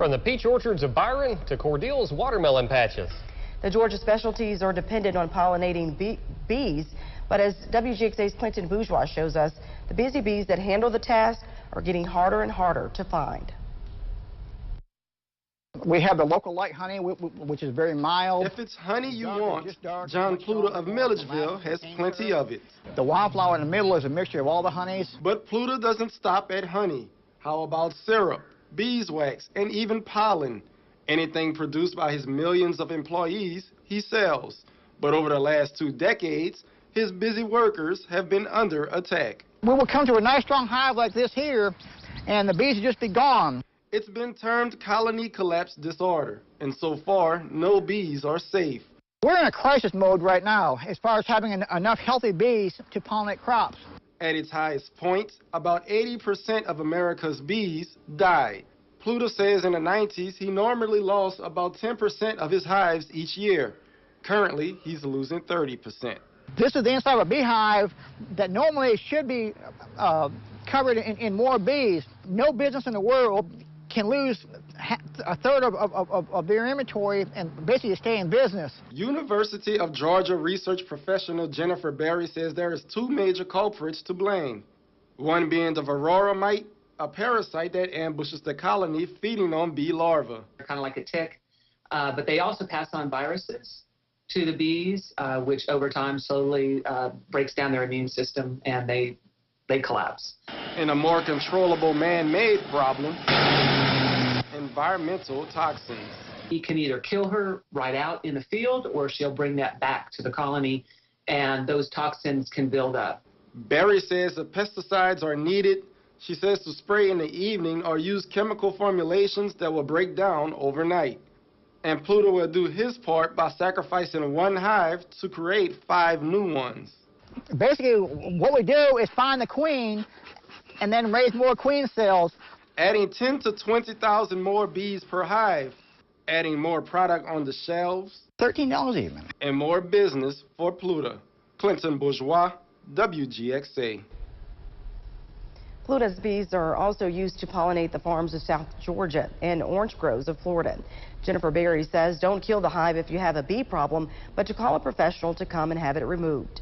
From the peach orchards of Byron to Cordill's watermelon patches. The Georgia specialties are dependent on pollinating bees, but as WGXA's Clinton Bourgeois shows us, the busy bees that handle the task are getting harder and harder to find. We have the local light honey, which is very mild. If it's honey you want, John Pluta of Milledgeville has plenty of it. The wildflower in the middle is a mixture of all the honeys. But Pluta doesn't stop at honey. How about syrup, beeswax, and even pollen? Anything produced by his millions of employees, he sells. But over the last 2 decades, his busy workers have been under attack. We will come to a nice strong hive like this here, and the bees will just be gone. It's been termed colony collapse disorder, and so far, no bees are safe. We're in a crisis mode right now as far as having enough healthy bees to pollinate crops. At its highest point, about 80% of America's bees died. Pluta says in the 90s he normally lost about 10% of his hives each year. Currently, he's losing 30%. This is the inside of a beehive that normally should be covered in more bees. No business in the world can lose a third of their inventory and basically stay in business. University of Georgia research professional Jennifer Berry says there is 2 major culprits to blame. One being the varroa mite, a parasite that ambushes the colony feeding on bee larvae. They're kind of like a tick, but they also pass on viruses to the bees, which over time slowly breaks down their immune system and they collapse. In a more controllable man-made problem, environmental toxins. He can either kill her right out in the field or she'll bring that back to the colony and those toxins can build up. Berry says the pesticides are needed. She says to spray in the evening or use chemical formulations that will break down overnight. And Pluta will do his part by sacrificing 1 hive to create 5 new ones. Basically, what we do is find the queen and then raise more queen cells. Adding 10 to 20,000 more bees per hive. Adding more product on the shelves. $13 even. And more business for Pluta. Clinton Bourgeois, WGXA. Pluta's bees are also used to pollinate the farms of South Georgia and orange groves of Florida. Jennifer Berry says don't kill the hive if you have a bee problem, but to call a professional to come and have it removed.